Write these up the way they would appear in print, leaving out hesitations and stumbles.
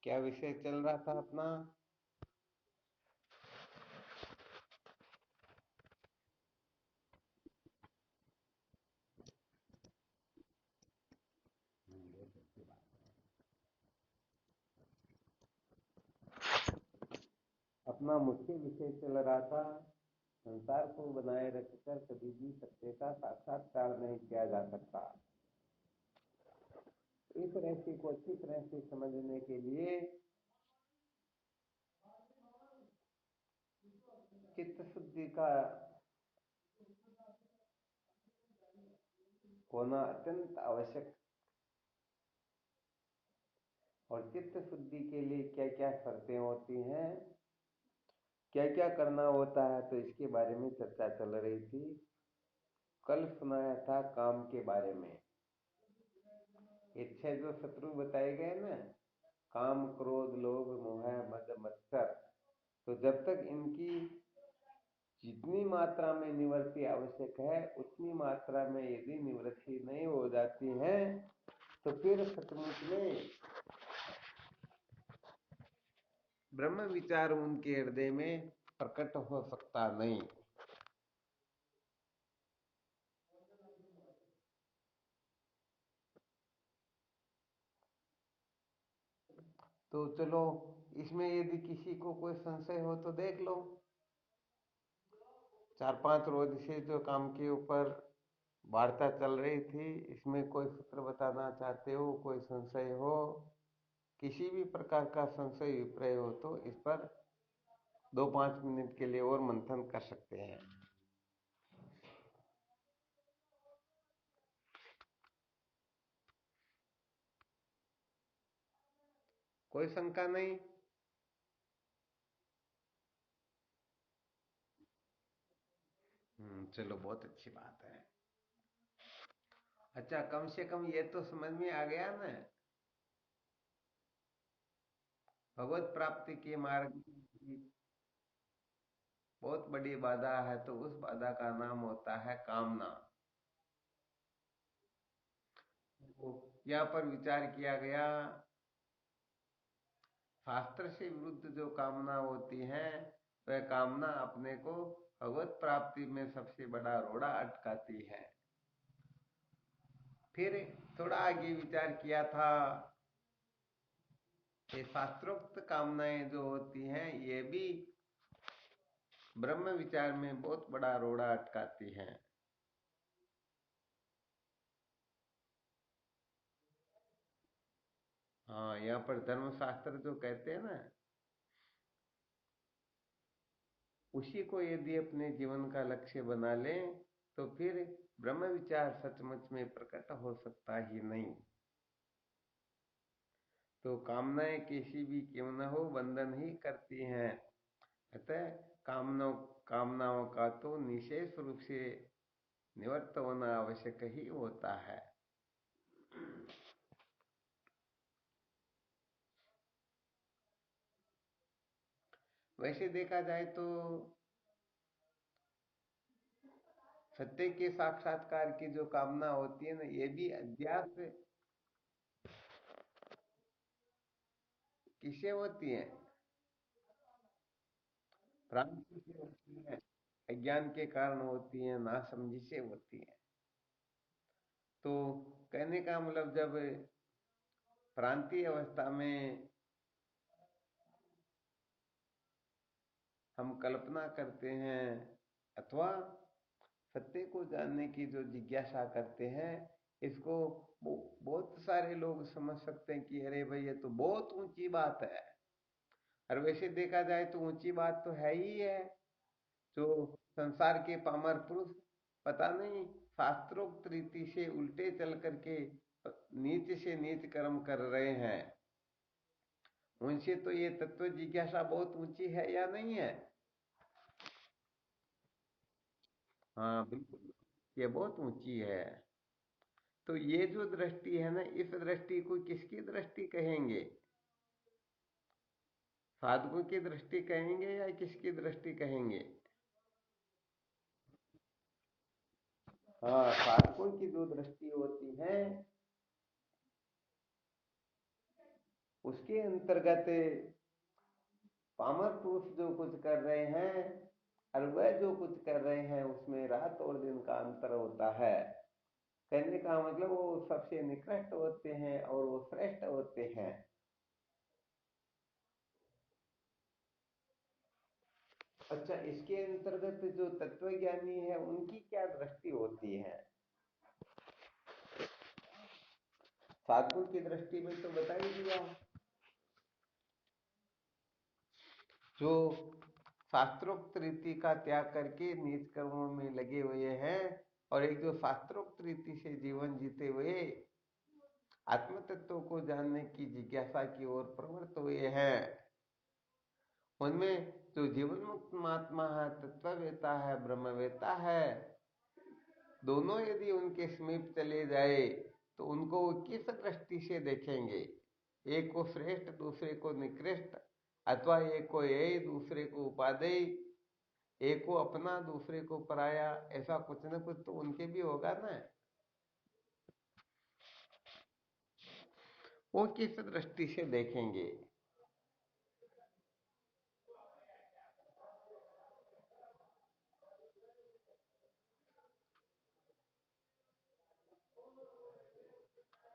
क्या विषय चल रहा था अपना? अपना मुख्य विषय चल रहा था, संसार को बनाए रखकर कभी भी सत्य का साक्षात्कार नहीं किया जा सकता। इस रहस्य को अच्छी तरह से समझने के लिए चित्त शुद्धि का होना अत्यंत आवश्यक। और चित्त शुद्धि के लिए क्या क्या शर्तें होती हैं, क्या क्या करना होता है, तो इसके बारे में चर्चा चल रही थी। कल सुनाया था काम के बारे में। ये 6 जो शत्रु बताए गए ना, काम क्रोध लोभ मोह मद मत्सर, तो जब तक इनकी जितनी मात्रा में निवृत्ति आवश्यक है उतनी मात्रा में यदि निवृत्ति नहीं हो जाती है तो फिर सचमुच में ब्रह्म विचार उनके हृदय में प्रकट हो सकता नहीं। तो चलो, इसमें यदि किसी को कोई संशय हो तो देख लो। 4-5 रोज से जो काम के ऊपर वार्ता चल रही थी, इसमें कोई सूत्र बताना चाहते हो, कोई संशय हो, किसी भी प्रकार का संशय विपर्य हो तो इस पर 2-5 मिनट के लिए और मंथन कर सकते हैं। कोई शंका नहीं? चलो, बहुत अच्छी बात है। अच्छा, कम से कम ये तो समझ में आ गया ना, भगवत प्राप्ति के मार्ग की बहुत बड़ी बाधा है, तो उस बाधा का नाम होता है कामना। तो यहाँ पर विचार किया गया, शास्त्र से विरुद्ध जो कामना होती है वह कामना अपने को भगवत प्राप्ति में सबसे बड़ा रोड़ा अटकाती है। फिर थोड़ा आगे विचार किया था, ये शास्त्रोक्त कामनाएं जो होती हैं ये भी ब्रह्म विचार में बहुत बड़ा रोड़ा अटकाती हैं। हाँ, यहाँ पर धर्मशास्त्र जो कहते हैं ना, उसी को यदि अपने जीवन का लक्ष्य बना लें तो फिर ब्रह्म विचार सचमुच में प्रकट हो सकता ही नहीं। तो कामनाएं कैसी भी क्यों न हो, बंधन ही करती हैं। अतः कामनाओं कामनाओं का तो निशेष रूप से निवृत्त होना आवश्यक ही होता है। वैसे देखा जाए तो सत्य के साक्षात्कार की जो कामना होती है ना, ये भी अध्यास किसे होती है? भ्रांति से होती है, अज्ञान के कारण होती है, नासमझी से होती है। तो कहने का मतलब, जब भ्रांति अवस्था में हम कल्पना करते हैं अथवा सत्य को जानने की जो जिज्ञासा करते हैं, इसको बहुत सारे लोग समझ सकते हैं कि अरे भाई ये तो बहुत ऊंची बात है। और वैसे देखा जाए तो ऊंची बात तो है ही है। जो संसार के पामर पुरुष पता नहीं शास्त्रोक्त रीति से उल्टे चल करके नीच से नीच कर्म कर रहे हैं, उनसे तो ये तत्व जिज्ञासा बहुत ऊंची है या नहीं है? हाँ बिल्कुल, ये बहुत ऊंची है। तो ये जो दृष्टि है ना, इस दृष्टि को किसकी दृष्टि कहेंगे? साधकों की दृष्टि कहेंगे या किसकी दृष्टि कहेंगे? हाँ, साधकों की जो दृष्टि होती है उसके अंतर्गत पामर पुरुष जो कुछ कर रहे हैं और वह जो कुछ कर रहे हैं उसमें रात और दिन का अंतर होता है। कहने का मतलब वो सबसे निकृष्ट होते हैं और वो श्रेष्ठ होते हैं। अच्छा, इसके अंतर्गत जो तत्वज्ञानी है उनकी क्या दृष्टि होती है? साधुओं की दृष्टि में तो बता ही दिया, जो शास्त्रोक्त रीति का त्याग करके नीच कर्मों में लगे हुए हैं और एक जो शास्त्रोक्त रीति से जीवन जीते हुए आत्म तत्व को जानने की जिज्ञासा की ओर प्रवृत्त हुए हैं, उनमें जो जीवन मुक्त महात्मा है, तत्ववेता है, ब्रह्मवेता है, दोनों यदि उनके समीप चले जाए तो उनको किस दृष्टि से देखेंगे? एक को श्रेष्ठ, दूसरे को निकृष्ट, अथवा एक को यही, दूसरे को उपादेय, एक को अपना, दूसरे को पराया, ऐसा कुछ न कुछ तो उनके भी होगा ना। वो किस दृष्टि से देखेंगे?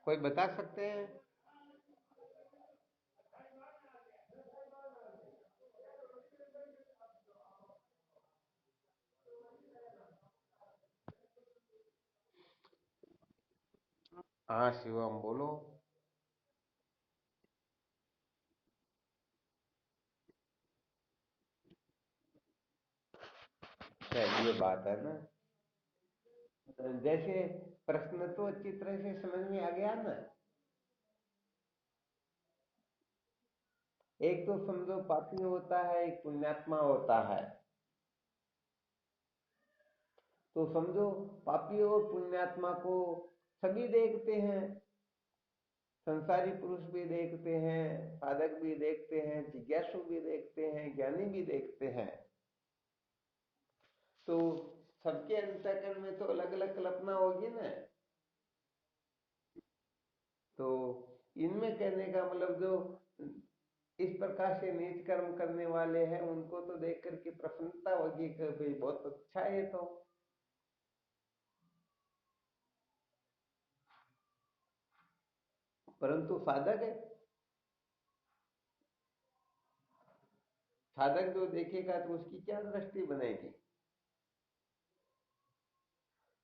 कोई बता सकते हैं? हाँ शिवम बोलो। ये बात है ना, जैसे प्रश्न तो अच्छी तरह से समझ में आ गया ना। एक तो समझो पापी होता है, एक पुण्यात्मा होता है। तो समझो पापी और पुण्यात्मा को सभी देखते हैं, संसारी पुरुष भी देखते हैं, साधक भी देखते हैं, जिज्ञासु भी देखते हैं, ज्ञानी भी देखते हैं। तो सबके अंतःकरण में तो अलग अलग कल्पना होगी ना। तो इनमें कहने का मतलब जो इस प्रकार से नीच कर्म करने वाले हैं उनको तो देख करके प्रसन्नता होगी कि भाई बहुत अच्छा है ये तो। परंतु साधक है, साधक जो देखेगा तो उसकी क्या दृष्टि बनेगी?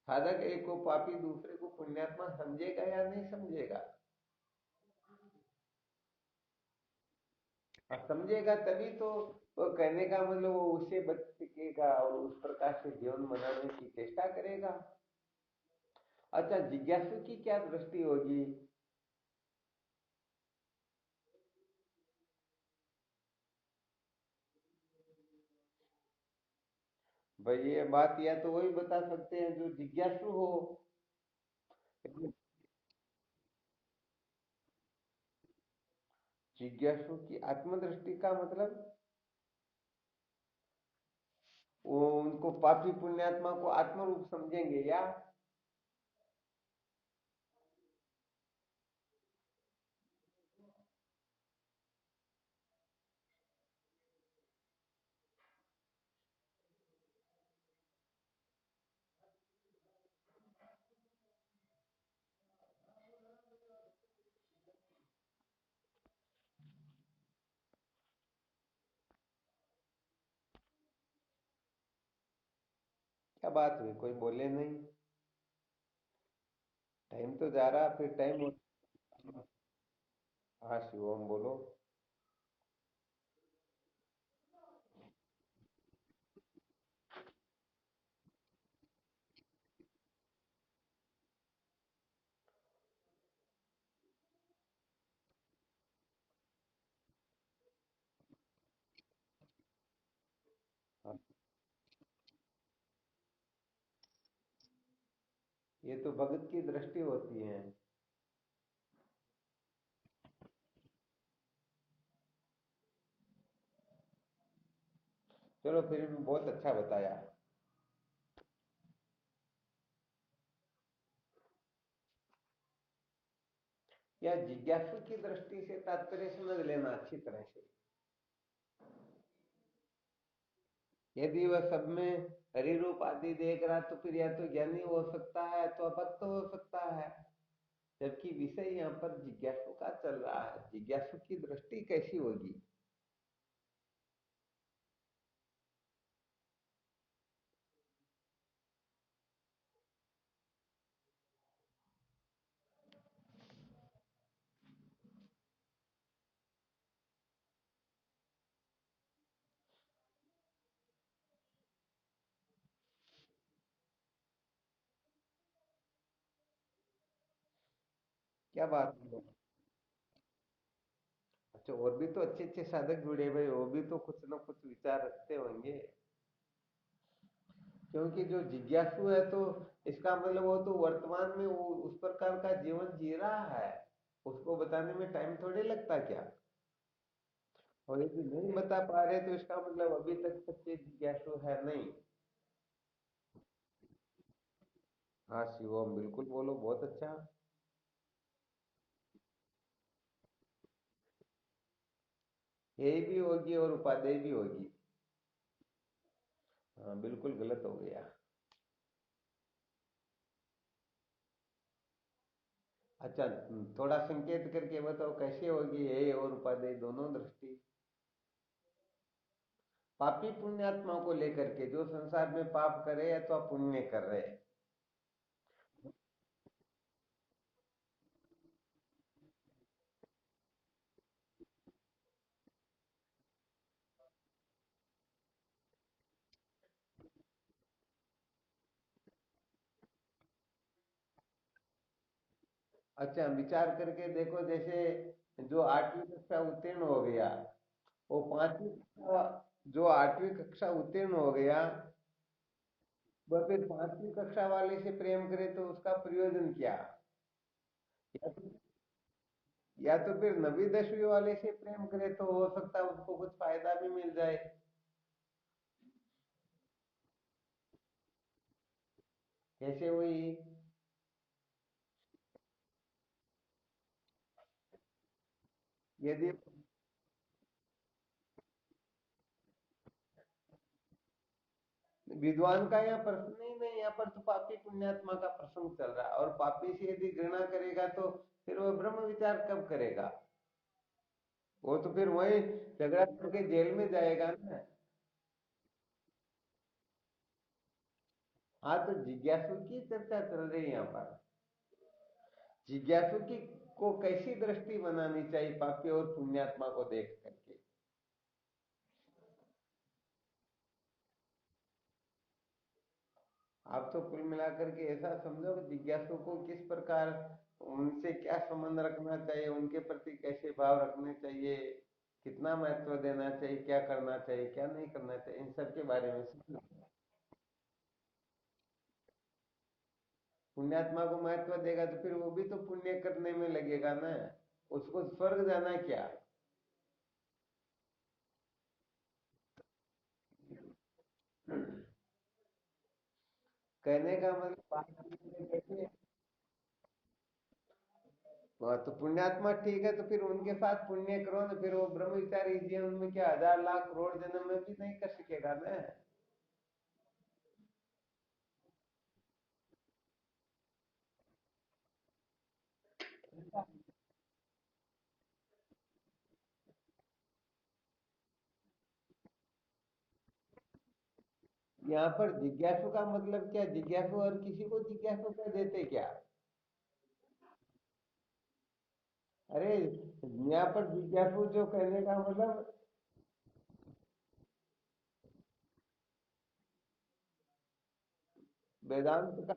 साधक एक को पापी दूसरे को पुण्यात्मा समझेगा या नहीं समझेगा? और समझेगा तभी तो वो कहने का मतलब वो उससे बच सकेगा और उस प्रकार से जीवन बनाने की चेष्टा करेगा। अच्छा, जिज्ञासु की क्या दृष्टि होगी? भाई ये बात या तो वही बता सकते हैं जो जिज्ञासु हो। जिज्ञासु की आत्मदृष्टि का मतलब वो उनको पापी पुण्यात्मा को आत्मरूप समझेंगे या? क्या बात हुई, कोई बोले नहीं? टाइम तो जा रहा, फिर टाइम हो। हाँ शिवम बोलो। हाँ, ये तो भगत की दृष्टि होती है। चलो फिर भी बहुत अच्छा बताया। या जिज्ञासु की दृष्टि से तात्पर्य समझ लेना अच्छी तरह से। यदि वह सब में हरि रूप आदि देख रहा तो फिर या तो ज्ञानी हो सकता है तो भक्त हो सकता है, जबकि विषय यहाँ पर जिज्ञासु का चल रहा है। जिज्ञासु की दृष्टि कैसी होगी? क्या बात है? अच्छा, और भी तो अच्छे अच्छे साधक जुड़े हुए, वो भी तो कुछ ना कुछ विचार रखते होंगे। क्योंकि जो जिज्ञासु है तो इसका मतलब वो तो वर्तमान में वो उस प्रकार का जीवन जी रहा है, उसको बताने में टाइम थोड़े लगता क्या। और यदि नहीं बता पा रहे तो इसका मतलब अभी तक सच्चे जिज्ञासु है नहीं। हाँ शिवम, बिल्कुल बोलो, बहुत अच्छा। हे भी होगी और उपादेय भी होगी। हाँ बिल्कुल गलत हो गया। अच्छा, थोड़ा संकेत करके बताओ कैसे होगी हे और उपादेय दोनों दृष्टि? पापी पुण्यात्मा को लेकर के जो संसार में पाप करे अथवा पुण्य कर रहे हैं। अच्छा, विचार करके देखो, जैसे जो 8वीं कक्षा उत्तीर्ण हो गया, वो 5वीं कक्षा, जो 8वीं कक्षा उत्तीर्ण हो गया वह फिर 5वीं कक्षा वाले से प्रेम करे तो उसका प्रयोजन क्या? या तो या तो फिर 9वीं 10वीं वाले से प्रेम करे तो हो सकता है उसको कुछ फायदा भी मिल जाए। कैसे हुई? यदि विद्वान का यहाँ प्रश्न ही नहीं, यहाँ पर तो पापी पुण्यात्मा का प्रसंग चल रहा है, और पापी से यदि घृणा करेगा तो फिर वह ब्रह्म विचार कब करेगा? वो तो फिर वही झगड़ा करके जेल में जाएगा ना। हाँ, तो जिज्ञासु की चर्चा चल रही है यहाँ पर। जिज्ञासु की को कैसी दृष्टि बनानी चाहिए पापी और पुण्यात्मा को देख करके? आप तो कुल मिलाकर के ऐसा समझो कि जिज्ञासु को किस प्रकार, उनसे क्या संबंध रखना चाहिए, उनके प्रति कैसे भाव रखने चाहिए, कितना महत्व देना चाहिए, क्या करना चाहिए क्या नहीं करना चाहिए, इन सब के बारे में समझो। पुण्यात्मा को महत्व देगा तो फिर वो भी तो पुण्य करने में लगेगा ना। उसको स्वर्ग जाना क्या? कहने का मतलब बात ये है कि हाँ, तो पुण्यात्मा ठीक है तो फिर उनके साथ पुण्य करो ना, फिर वो ब्रह्मचारी जीवन में क्या 1000 लाख करोड़ जन्म में भी नहीं कर सकेगा ना। यहाँ पर जिज्ञासु का मतलब क्या? जिज्ञासु और किसी को जिज्ञासु कह देते क्या? अरे, यहाँ पर जिज्ञासु जो कहने का मतलब वेदांत का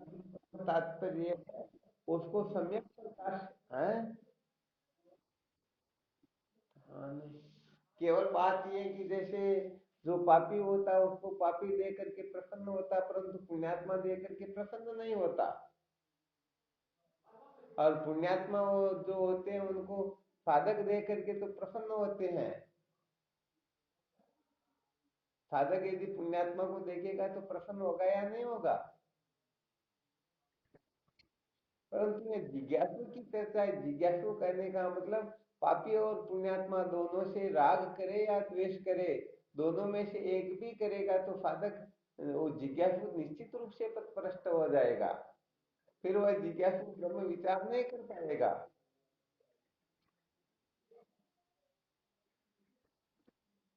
तात्पर्य है उसको सम्यक प्रकाश है। हाँ, नहीं, केवल बात ये है कि जैसे जो पापी होता है उसको पापी दे करके प्रसन्न होता है, परंतु पुण्यात्मा दे करके प्रसन्न नहीं होता। और पुण्यात्मा वो जो होते हैं उनको साधक दे करके तो प्रसन्न होते हैं। साधक यदि पुण्यात्मा को देखेगा तो प्रसन्न होगा या नहीं होगा? परंतु ये जिज्ञासु की चर्चा है। जिज्ञासु कहने का मतलब पापी और पुण्यात्मा दोनों से राग करे या द्वेष करे, दोनों में से एक भी करेगा तो साधक वो जिज्ञासु निश्चित रूप से पथभ्रष्ट हो जाएगा। फिर वह जिज्ञासु ब्रह्म विचार नहीं कर पाएगा।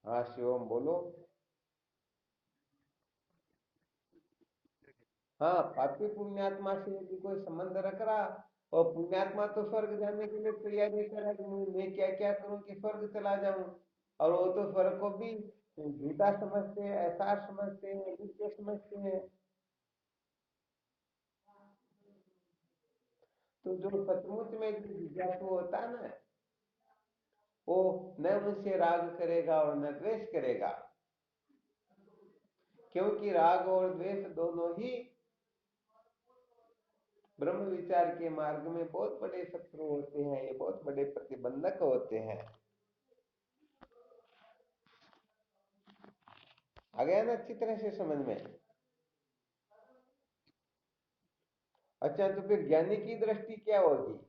हाँ शिवम बोलो। हाँ, पापी पुण्यात्मा से यदि कोई संबंध रख रहा, और पुण्यात्मा तो स्वर्ग जाने के लिए तैयारी कर रहा है कि मैं क्या क्या करूं कि स्वर्ग चला जाऊं, और वो तो स्वर्ग को भी झूठा समझते हैं, एहसास समझते हैं, नित्य समझते हैं। तो जो सचमुच में जो जिज्ञासु होता है ना, वो न उनसे राग करेगा और न द्वेष करेगा, क्योंकि राग और द्वेष दोनों ही ब्रह्म विचार के मार्ग में बहुत बड़े शत्रु होते हैं, ये बहुत बड़े प्रतिबंधक होते हैं। आ गया ना अच्छी तरह से समझ में? अच्छा, तो फिर ज्ञानी की दृष्टि क्या होगी?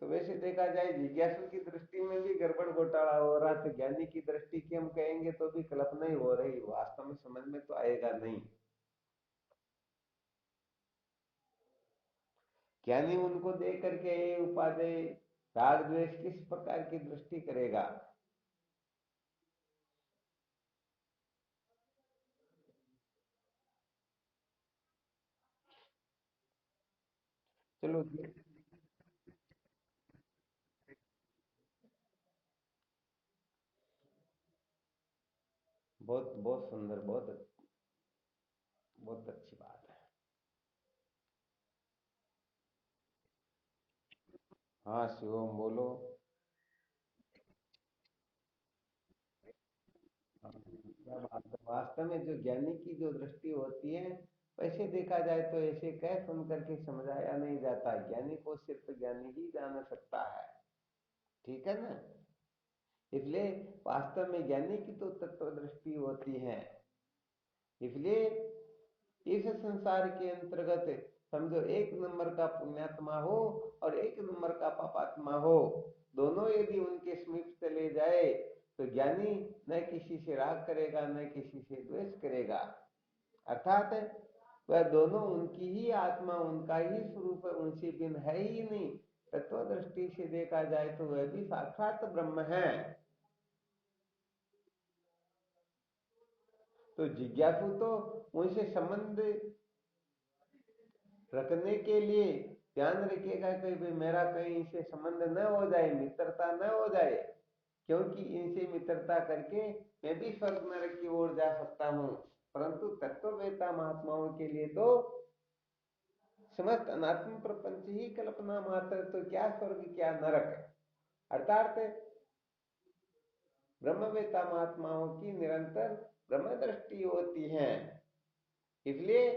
तो वैसे देखा जाए जिज्ञासु की दृष्टि में भी गड़बड़ घोटाला हो रहा, तो ज्ञानी की दृष्टि की हम कहेंगे तो भी कल्पना ही हो रही, वास्तव में समझ में तो आएगा नहीं। ज्ञानी उनको दे करके ये उपादेय राग द्वेष किस प्रकार की दृष्टि करेगा? चलो बहुत बहुत सुंदर, बहुत बहुत अच्छी बात है। हाँ शिवम बोलो। हाँ, क्या बात है। वास्तव में जो ज्ञानी की जो दृष्टि होती है, वैसे देखा जाए तो ऐसे कह सुन करके समझाया नहीं जाता, ज्ञानी को सिर्फ ज्ञानी ही जान सकता है। ठीक है ना? इसलिए वास्तव में ज्ञानी की तो तत्व दृष्टि होती है। इसलिए इस संसार के अंतर्गत समझो एक नंबर का पुण्यात्मा हो और एक नंबर का पापात्मा हो, दोनों यदि उनके समीप चले जाए तो ज्ञानी न किसी से राग करेगा न किसी से द्वेष करेगा। अर्थात वह दोनों उनकी ही आत्मा, उनका ही स्वरूप है, उनसे भिन्न है ही नहीं। तत्व दृष्टि से देखा जाए तो वह भी साक्षात ब्रह्म है। तो जिज्ञासु तो उनसे संबंध रखने के लिए ध्यान रखिएगा कि भाई मेरा कहीं इनसे संबंध न हो जाए, मित्रता न हो जाए, क्योंकि इनसे मित्रता करके मैं भी स्वर्ग नरक की ओर जा सकता हूँ। परंतु तत्ववेता महात्माओं के लिए तो समस्त अनात्म प्रपंच ही कल्पना मात्र, तो क्या स्वर्ग क्या नरक। अर्थात ब्रह्मवेता महात्माओं की निरंतर ब्रह्म दृष्टि होती है। इसलिए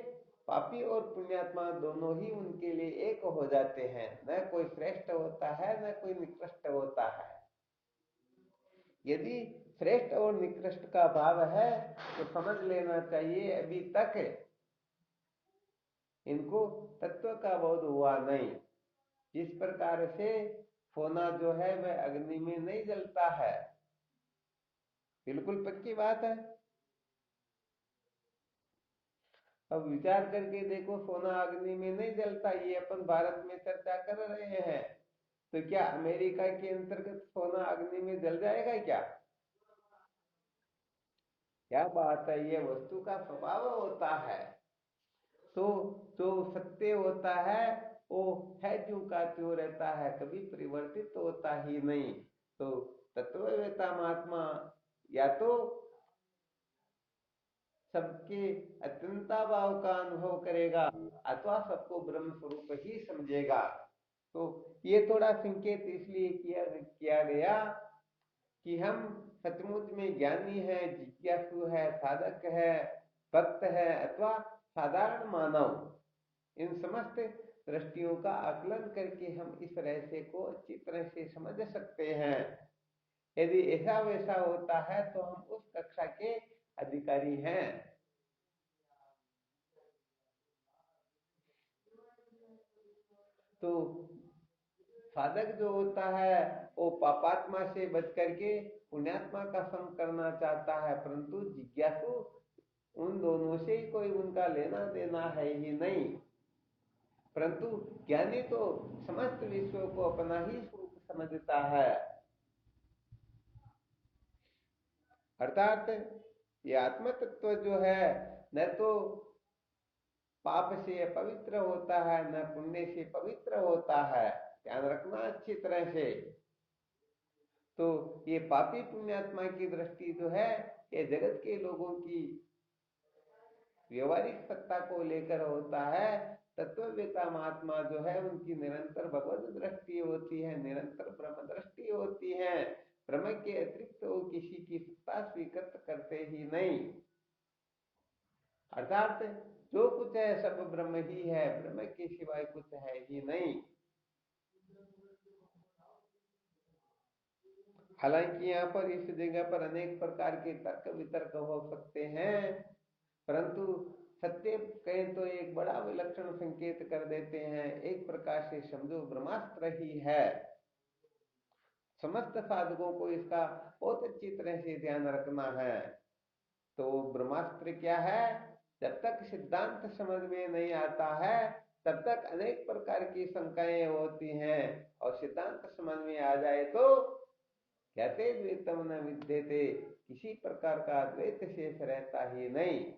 पापी और पुण्यात्मा दोनों ही उनके लिए एक हो जाते हैं, न कोई श्रेष्ठ होता है न कोई निकृष्ट होता है। यदि श्रेष्ठ और निकृष्ट का भाव है तो समझ लेना चाहिए अभी तक इनको तत्व का बोध हुआ नहीं। जिस प्रकार से सोना जो है वह अग्नि में नहीं जलता है, बिल्कुल पक्की बात है। अब विचार करके देखो, सोना अग्नि में नहीं जलता, ये अपन भारत में चर्चा कर रहे हैं, तो क्या अमेरिका के अंतर्गत सोना अग्नि में जल जाएगा क्या? क्या बात है, ये वस्तु का स्वभाव होता है। तो जो सत्य होता है वो है ज्यों का त्यों रहता है, कभी परिवर्तित होता ही नहीं। तो तत्ववेता महात्मा या तो सबके अत्यंता भाव का अनुभव करेगा अथवा सबको ब्रह्म स्वरूप ही समझेगा। तो ये थोड़ा संकेत इसलिए किया किया गया कि हम सचमुच में ज्ञानी है, जिज्ञासु है, साधक है, भक्त है अथवा साधारण मानव, इन समस्त दृष्टियों का आकलन करके हम इस रहस्य को अच्छी तरह से समझ सकते हैं। यदि ऐसा वैसा होता है तो हम उस कक्षा के अधिकारी हैं। तो साधक जो होता है वो पापात्मा से बच करके पुण्यात्मा का संग करना चाहता है, परंतु जिज्ञासु उन दोनों से ही कोई उनका लेना देना है ही नहीं। परंतु ज्ञानी तो समस्त विश्व को अपना ही स्वरूप समझता है। अर्थात ये आत्म तत्व जो है न तो पाप से पवित्र होता है न पुण्य से पवित्र होता है, ध्यान रखना अच्छी तरह से। तो ये पापी पुण्यात्मा की दृष्टि जो है ये जगत के लोगों की व्यवहारिक सत्ता को लेकर होता है। तत्ववेता महात्मा जो है उनकी निरंतर भगवत दृष्टि होती है, निरंतर ब्रह्म दृष्टि होती है। ब्रह्म के अतिरिक्त वो किसी की सत्ता स्वीकृत करते ही नहीं। अर्थात जो कुछ है सब ब्रह्म ही है, ब्रह्म के सिवाय कुछ है ही नहीं। हालांकि यहाँ पर इस जगह पर अनेक प्रकार के तर्क वितर्क हो सकते हैं, परंतु सत्य कहें तो एक बड़ा विलक्षण संकेत कर देते हैं। एक प्रकार से समझो ब्रह्मास्त्र ही है। समस्त साधकों को इसका बहुत अच्छी तरह से ध्यान रखना है। तो ब्रह्मास्त्र क्या है? जब तक सिद्धांत समझ में नहीं आता है तब तक अनेक प्रकार की शंकाएं होती हैं, और सिद्धांत समझ में आ जाए तो कहते द्वैतम न विद्यते, किसी प्रकार का द्वैत शेष रहता ही नहीं।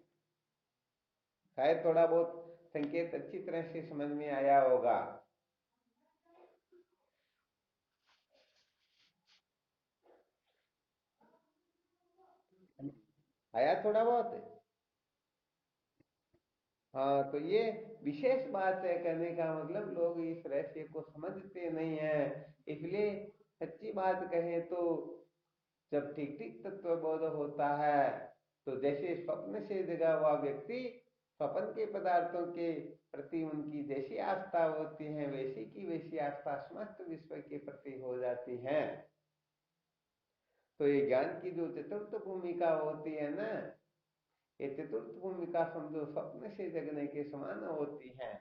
शायद थोड़ा बहुत संकेत अच्छी तरह से समझ में आया होगा। आया थोड़ा बहुत? हाँ, तो ये विशेष बात है। कहने का मतलब लोग इस रहस्य को समझते नहीं है। इसलिए सच्ची बात कहें तो जब ठीक ठीक तत्व बोध होता है तो जैसे स्वप्न से जगा हुआ व्यक्ति स्वप्न के पदार्थों के प्रति उनकी जैसी आस्था होती है वैसी की वैसी आस्था समस्त विश्व के प्रति हो जाती है। तो ये ज्ञान की जो चतुर्थ भूमिका होती है ना, ये चतुर्थ भूमिका समझो स्वप्न से जगने के समान होती है।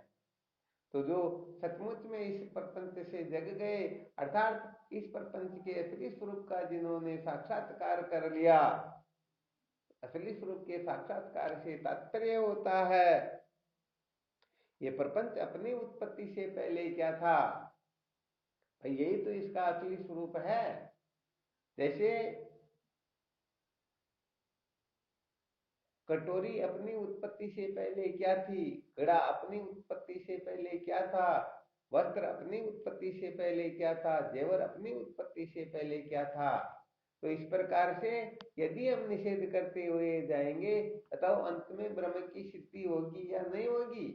तो जो सचमुच में इस प्रपंच से जग गए, अर्थात इस प्रपंच के असली स्वरूप का जिन्होंने साक्षात्कार कर लिया, असली स्वरूप के साक्षात्कार से तात्पर्य होता है ये प्रपंच अपनी उत्पत्ति से पहले क्या था, भाई यही तो इसका असली स्वरूप है। जैसे कटोरी अपनी उत्पत्ति से पहले क्या थी, घड़ा अपनी उत्पत्ति से पहले क्या था, वस्त्र अपनी उत्पत्ति से पहले क्या था, जेवर अपनी उत्पत्ति से पहले क्या था। तो इस प्रकार से यदि हम निषेध करते हुए जाएंगे बताओ अंत में ब्रह्म की सिद्धि होगी या नहीं होगी?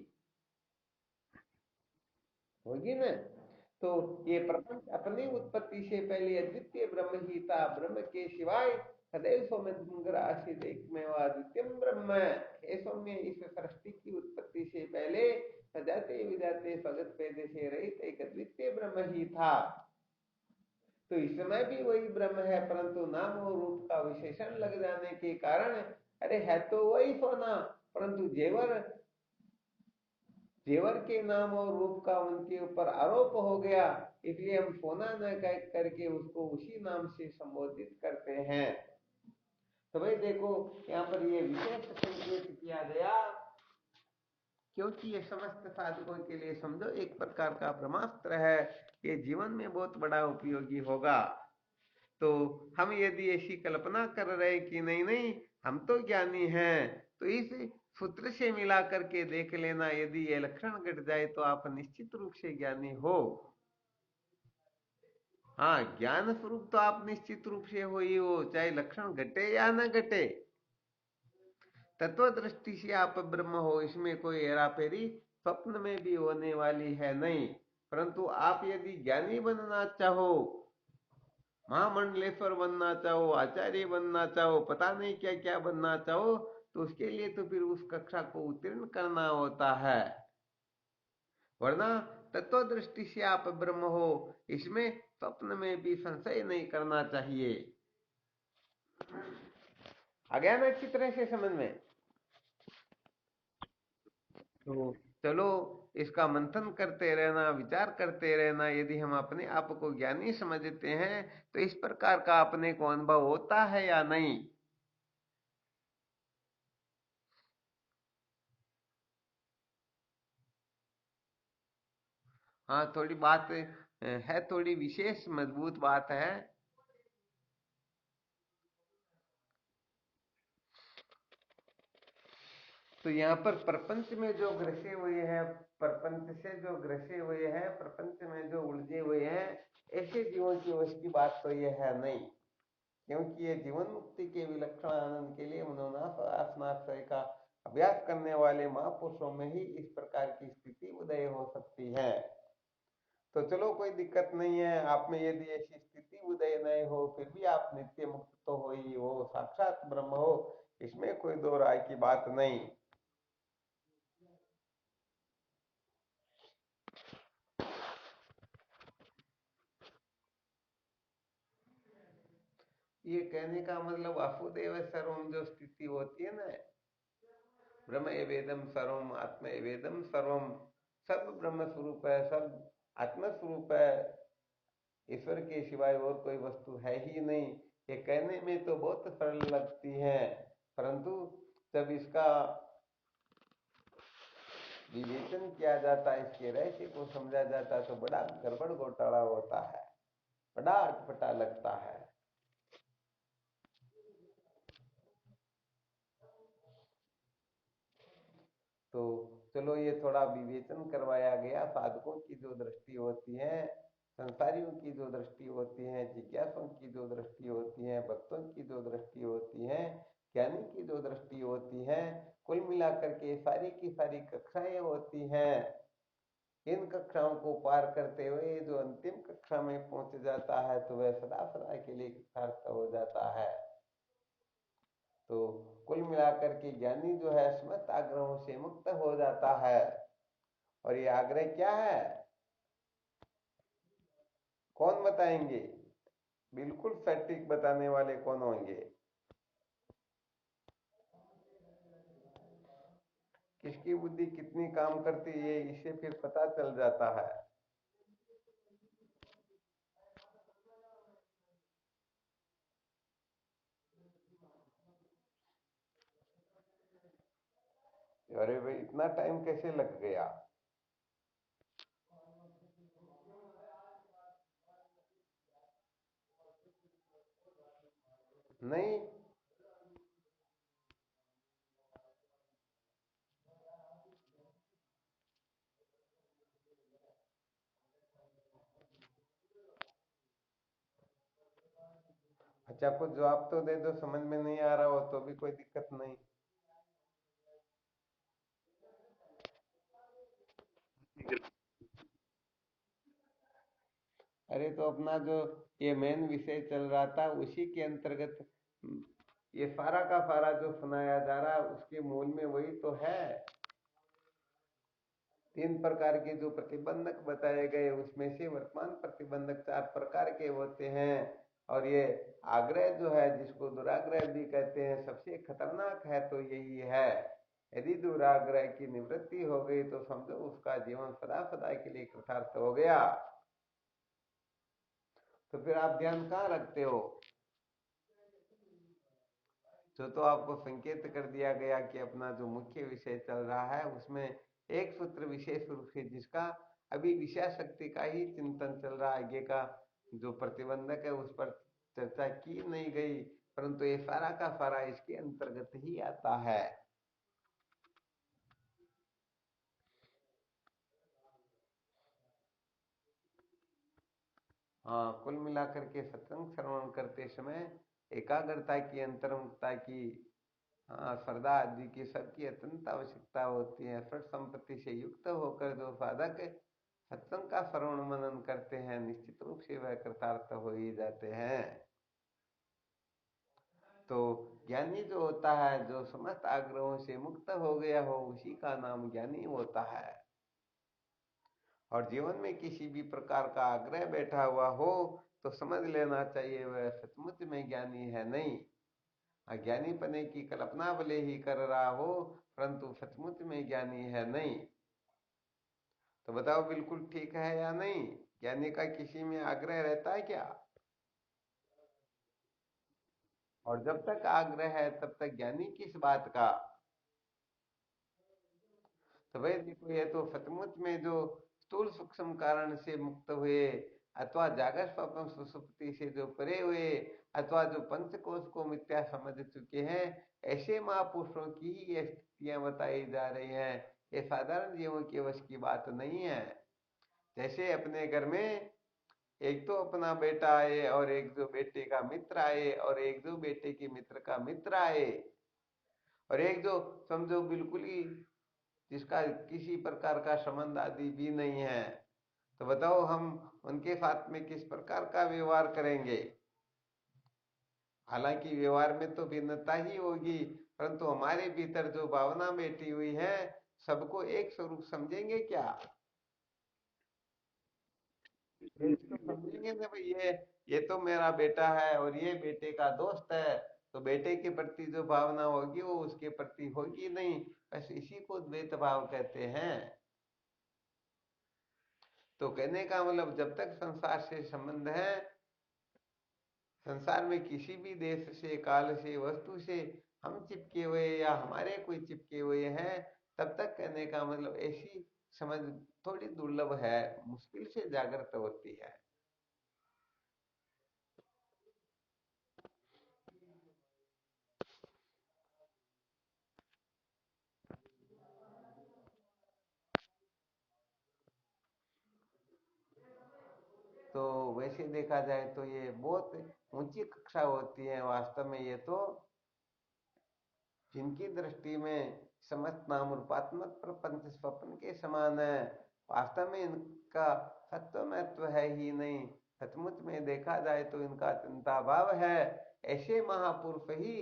होगी ना। तो ये प्रपंच अपनी उत्पत्ति से पहले अद्वितीय ब्रह्म ही था, ब्रह्म के सिवाय सदैव सौम्य आसित एकमेव अद्वितीयम ब्रह्म। हे सौम्य, इस सृष्टि की उत्पत्ति से पहले सजाते विजाते स्वगत पैदे से रहित एक अद्वितीय ब्रह्म ही था। तो इस समय भी वही ब्रह्म है, परंतु नाम और रूप का विशेषण लग जाने के कारण अरे है तो वही सोना, परंतु जेवर जेवर के नाम और रूप का उनके ऊपर आरोप हो गया, इसलिए हम सोना न कह करके उसको उसी नाम से संबोधित करते हैं। तो भाई देखो यहाँ पर ये विशेष संकेत किया गया, क्योंकि ये समस्त साधकों के लिए समझो एक प्रकार का ब्रह्मास्त्र है, ये जीवन में बहुत बड़ा उपयोगी होगा। तो हम यदि ऐसी कल्पना कर रहे कि नहीं नहीं हम तो ज्ञानी हैं, तो इस सूत्र से मिला करके देख लेना, यदि ये लक्षण घट जाए तो आप निश्चित रूप से ज्ञानी हो। हाँ, ज्ञान स्वरूप तो आप निश्चित रूप से हो ही हो, चाहे लक्षण घटे या न घटे। तत्व दृष्टि से आप ब्रह्म हो, इसमें कोई हेराफेरी स्वप्न में भी होने वाली है नहीं। परंतु आप यदि ज्ञानी बनना चाहो, महामंडलेश्वर बनना चाहो, आचार्य बनना चाहो, पता नहीं क्या क्या बनना चाहो, तो उसके लिए तो फिर उस कक्षा को उत्तीर्ण करना होता है। वरना तत्व दृष्टि से आप ब्रह्म हो, इसमें स्वप्न में भी संशय नहीं करना चाहिए। आ गया ना अच्छी तरह से समझ में? तो चलो इसका मंथन करते रहना, विचार करते रहना। यदि हम अपने आप को ज्ञानी समझते हैं तो इस प्रकार का अपने को अनुभव होता है या नहीं? हाँ, थोड़ी बात है, थोड़ी विशेष मजबूत बात है। तो यहाँ पर प्रपंच में जो ग्रसे हुए हैं, प्रपंच से जो ग्रसे हुए हैं, प्रपंच में जो उलझे हुए हैं, ऐसे जीवों की वश की बात तो यह है नहीं। क्योंकि ये जीवन मुक्ति के विलक्षण आनंद के लिए मनोनाश और आसनाश्रय का अभ्यास करने वाले महापुरुषों में ही इस प्रकार की स्थिति उदय हो सकती है। तो चलो, कोई दिक्कत नहीं है। आप में यदि ऐसी स्थिति उदय नहीं हो, फिर भी आप नित्य मुक्त तो हो ही हो, साक्षात ब्रह्म हो, इसमें कोई दो राय की बात नहीं। ये कहने का मतलब वासुदेव सर्वम जो स्थिति होती है ना, ब्रह्म एवेदम सर्वम, आत्मा एवेदम सर्वम, सब ब्रह्म स्वरूप है, सब आत्मा स्वरूप है, ईश्वर के सिवाय और कोई वस्तु है ही नहीं। ये कहने में तो बहुत सरल लगती है, परंतु जब इसका विवेचन किया जाता है, इसके रहस्य को समझा जाता है, तो बड़ा गड़बड़ घोटाला होता है, बड़ा अटपटा लगता है। तो चलो, ये थोड़ा विवेचन करवाया गया। साधकों की जो दृष्टि होती है, संसारियों की जो दृष्टि होती है, जिज्ञासुओं की जो दृष्टि होती है, भक्तों की जो दृष्टि होती है, ज्ञानी की जो दृष्टि होती है, कुल मिलाकर के सारी की सारी कक्षाएं होती हैं। इन कक्षाओं को पार करते हुए जो अंतिम कक्षा में पहुंच जाता है, तो वह सदा सदा के लिए कृतार्थ हो जाता है। तो कुल मिलाकर के ज्ञानी जो है समस्त आग्रहों से मुक्त हो जाता है। और ये आग्रह क्या है, कौन बताएंगे? बिल्कुल सटीक बताने वाले कौन होंगे? किसकी बुद्धि कितनी काम करती है, इसे फिर पता चल जाता है। अरे भाई, इतना टाइम कैसे लग गया? नहीं। अच्छा, कुछ जवाब तो दे दो, समझ में नहीं आ रहा हो तो भी कोई दिक्कत नहीं। अरे, तो अपना जो ये मेन विषय चल रहा था, उसी के अंतर्गत ये सारा का सारा जो सुनाया जा रहा है, उसके मूल में वही तो है। तीन प्रकार के जो प्रतिबंधक बताए गए, उसमें से वर्तमान प्रतिबंधक चार प्रकार के होते हैं। और ये आग्रह जो है, जिसको दुराग्रह भी कहते हैं, सबसे खतरनाक है तो यही है। यदि दुराग्रह की निवृत्ति हो गई तो समझो उसका जीवन सदा सदा के लिए कृतार्थ हो गया। तो फिर आप ध्यान कहाँ रखते हो? जो तो आपको संकेत कर दिया गया कि अपना जो मुख्य विषय चल रहा है, उसमें एक सूत्र विशेष रूप से जिसका अभी विषय शक्ति का ही चिंतन चल रहा है, आगे का जो प्रतिबंधक है उस पर चर्चा की नहीं गई, परंतु ये सारा का सारा इसके अंतर्गत ही आता है। हाँ, कुल मिलाकर के सत्संग श्रवण करते समय एकाग्रता की, अंतर्मुखता की, हाँ, श्रद्धा आदि की सबकी अत्यंत आवश्यकता होती है। सठ संपत्ति से युक्त होकर जो साधक सत्संग का श्रवण मनन करते हैं, निश्चित रूप से वह कृतार्थ हो ही जाते हैं। तो ज्ञानी जो होता है, जो समस्त आग्रहों से मुक्त हो गया हो, उसी का नाम ज्ञानी होता है। और जीवन में किसी भी प्रकार का आग्रह बैठा हुआ हो तो समझ लेना चाहिए वह सचमुच में ज्ञानी है नहीं। अज्ञानी पने की कल्पना भले ही कर रहा हो, परंतु सचमुच में ज्ञानी है नहीं। तो बताओ बिल्कुल ठीक है या नहीं? ज्ञानी का किसी में आग्रह रहता है क्या? और जब तक आग्रह है तब तक ज्ञानी किस बात का? तो भाई देखो, ये तो सचमुच में जो स्थूल सूक्ष्म कारण से मुक्त हुए, अथवा जागृत स्वप्न सुषुप्ति से जो परे हुए, अथवा जो पंचकोश को मिथ्या समझ चुके हैं, ऐसे महापुरुषों की ये स्थितियां बताई जा रही हैं। ये साधारण जीवों के वश की बात नहीं है। जैसे अपने घर में एक तो अपना बेटा आए, और एक जो बेटे का मित्र आए, और एक जो बेटे के मित्र का मित्र आए, और एक जो समझो बिल्कुल ही जिसका किसी प्रकार का संबंध आदि भी नहीं है, तो बताओ हम उनके साथ में किस प्रकार का व्यवहार करेंगे? हालांकि व्यवहार में तो भिन्नता ही होगी, परंतु हमारे भीतर जो भावना बैठी हुई है, सबको एक स्वरूप समझेंगे क्या? ये तो समझेंगे ना भाई, ये तो मेरा बेटा है और ये बेटे का दोस्त है, तो बेटे के प्रति जो भावना होगी वो उसके प्रति होगी नहीं। बस इसी को द्वैत भाव कहते हैं। तो कहने का मतलब, जब तक संसार से संबंध है, संसार में किसी भी देश से, काल से, वस्तु से हम चिपके हुए या हमारे कोई चिपके हुए हैं, तब तक कहने का मतलब ऐसी समझ थोड़ी दुर्लभ है, मुश्किल से जागृत होती है। तो वैसे देखा जाए तो ये बहुत ऊंची कक्षा होती है वास्तव में। ये तो जिनकी दृष्टि में समस्त नाम रूपात्मक प्रपंच स्वप्न के समान है, वास्तव में इनका सत्व महत्व है ही नहीं। सचमुच में देखा जाए तो इनका चिंता भाव है। ऐसे महापुरुष ही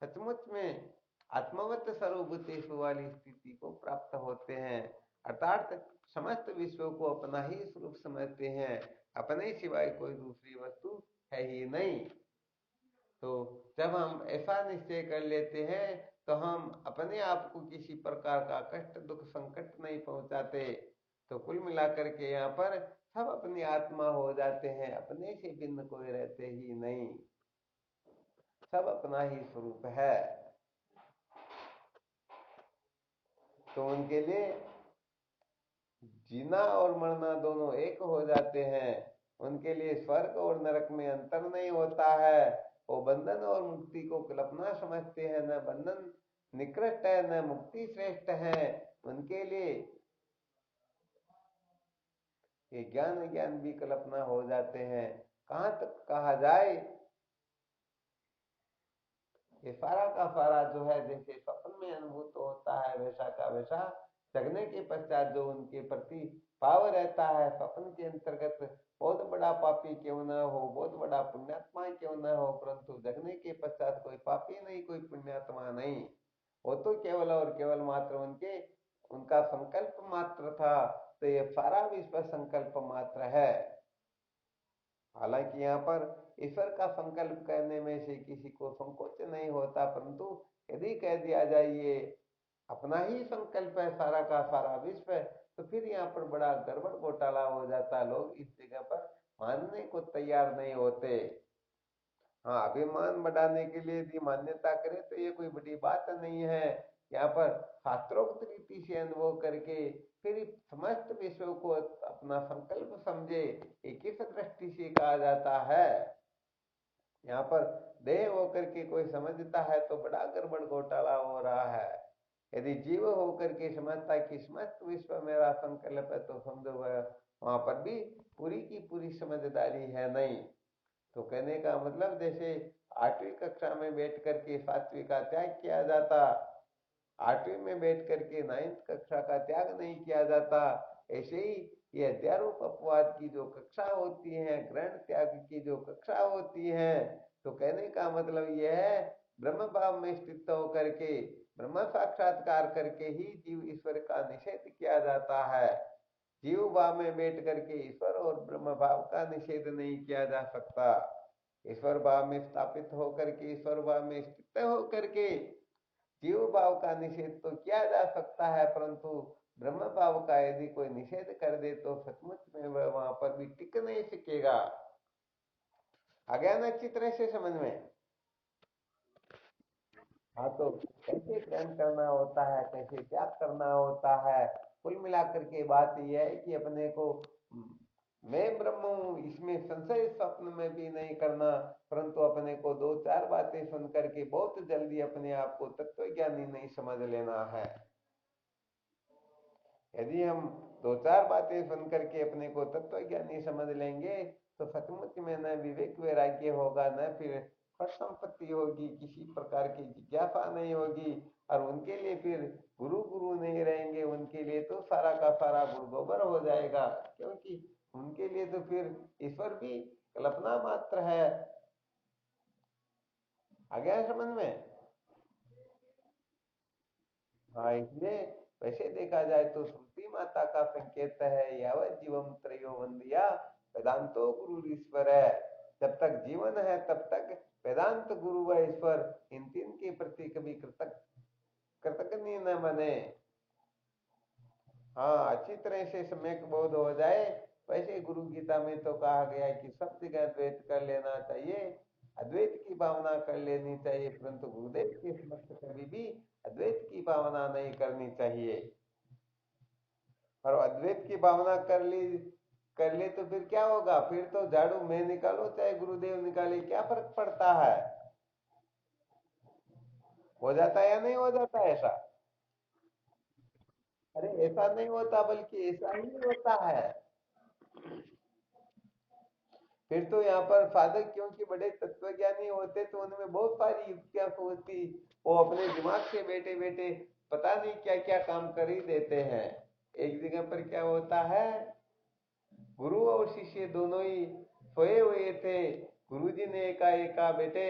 सचमुच में आत्मवत सर्वभूतेषु वाली स्थिति को प्राप्त होते हैं, अर्थात समस्त विश्व को अपना ही स्वरूप समझते हैं, अपने सिवाय कोई दूसरी वस्तु है ही नहीं। तो जब हम ऐसा निश्चय कर लेते हैं, तो हम अपने आप को किसी प्रकार का कष्ट, दुख, संकट नहीं पहुंचाते। तो कुल मिलाकर के यहाँ पर सब अपनी आत्मा हो जाते हैं, अपने से भिन्न कोई रहते ही नहीं, सब अपना ही स्वरूप है। तो उनके लिए जीना और मरना दोनों एक हो जाते हैं। उनके लिए स्वर्ग और नरक में अंतर नहीं होता है। वो बंधन और मुक्ति को कल्पना समझते हैं, न बंधन निकृष्ट है न मुक्ति श्रेष्ठ है। उनके लिए ये ज्ञान ज्ञान भी कल्पना हो जाते हैं। कहाँ तक कहा जाए, ये सारा का सारा जो है, जैसे स्वप्न में अनुभूत होता है, वैसा का वैसा जगने के पश्चात जो उनके प्रति भाव रहता है। स्वप्न के अंतर्गत बहुत बड़ा पापी क्यों न हो, बहुत बड़ा पुण्यात्मा क्यों न हो, परंतु जगने के पश्चात कोई पापी नहीं, कोई पुण्यात्मा नहीं, वो तो केवल और केवल मात्र उनका संकल्प मात्र था। तो ये सारा विश्व संकल्प मात्र है। हालांकि यहाँ पर ईश्वर का संकल्प करने में से किसी को संकोच नहीं होता, परंतु यदि कह दिया जाए ये अपना ही संकल्प है सारा का सारा विश्व, तो फिर यहाँ पर बड़ा गड़बड़ घोटाला हो जाता। लोग इस जगह पर मानने को तैयार नहीं होते। हाँ, अभिमान बढ़ाने के लिए यदि मान्यता करे तो ये कोई बड़ी बात नहीं है। यहाँ पर शास्त्रोक्त रीति से अनुभव करके फिर समस्त विश्व को अपना संकल्प समझे, ये किस दृष्टि से कहा जाता है? यहाँ पर देह होकर के कोई समझता है तो बड़ा गड़बड़ घोटाला हो रहा है। यदि जीव होकर के समझता है कि समस्त विश्व मेरा संकल्प है, तो समझो वहां पर भी पूरी की पूरी समझदारी है नहीं। तो कहने का मतलब, जैसे 8वीं कक्षा में बैठ करके 7वीं का त्याग किया जाता, 8वीं में बैठ करके 9th कक्षा का त्याग नहीं किया जाता, ऐसे ही ये अध्यारोप अपवाद की जो कक्षा होती है, ग्रहण त्याग की जो कक्षा होती है, तो कहने का मतलब यह है, ब्रह्म भाव में स्थित होकर के ब्रह्म साक्षात्कार करके ही जीव ईश्वर का निषेध किया जाता है। जीव भाव में बैठ करके ईश्वर और ब्रह्म भाव का निषेध नहीं किया जा सकता। ईश्वर भाव में स्थापित होकर के, ईश्वर भाव में स्थित होकर के जीव भाव का निषेध तो किया जा सकता है, परंतु ब्रह्म भाव का यदि कोई निषेध कर दे तो सचमुच में वह वहां पर भी टिक नहीं सकेगा। आ गया ना अच्छी तरह से समझ में? हाँ, तो कैसे ज्ञान करना होता है, कैसे त्याग करना होता है, कुल मिलाकर के बात यह है कि अपने को मैं ब्रह्म हूं इसमें संशय स्वप्न में भी नहीं करना, परंतु अपने को दो चार बातें सुन करके बहुत जल्दी अपने आप को तत्वज्ञानी नहीं समझ लेना है। यदि हम दो चार बातें सुन करके अपने को तत्वज्ञानी समझ लेंगे तो सचमुच में न विवेक वैराग्य होगा, न फिर पट संपत्ति होगी, किसी प्रकार की जिज्ञासा नहीं होगी, और उनके लिए फिर गुरु गुरु नहीं रहेंगे, उनके लिए तो सारा का सारा गुड़ गोबर हो जाएगा, क्योंकि उनके लिए तो फिर ईश्वर भी कल्पना मात्र है। आ गया है समझ में? हाँ, इसलिए वैसे देखा जाए तो श्रुति माता का संकेत है, यावत जीवम त्रयो वंदिया वेदांतो गुरु ईश्वर है। जब तक जीवन है तब तक वेदांत गुरु व ईश्वर, इन तीन के प्रति कभी कृतज्ञ न बने। हाँ, अच्छी तरह से सम्यक बोध हो जाए। वैसे गुरु गीता में तो कहा गया है कि सब जगह द्वैत कर लेना चाहिए, अद्वैत की भावना कर लेनी चाहिए, परंतु गुरुदेव के समक्ष कभी भी अद्वैत की भावना नहीं करनी चाहिए। और अद्वैत की भावना कर ले तो फिर क्या होगा? फिर तो झाड़ू मैं निकालो चाहे गुरुदेव निकाले, क्या फर्क पड़ता है? हो जाता है या नहीं हो जाता है ऐसा? अरे ऐसा नहीं होता, बल्कि ऐसा ही होता है। फिर तो यहाँ पर साधक क्योंकि बड़े तत्वज्ञानी होते तो उनमें बहुत सारी युक्तियां होती, वो अपने दिमाग से बैठे बैठे पता नहीं क्या क्या काम कर ही देते हैं। एक जगह पर क्या होता है, गुरु और शिष्य दोनों ही सोए हुए थे। गुरुजी ने एका बेटे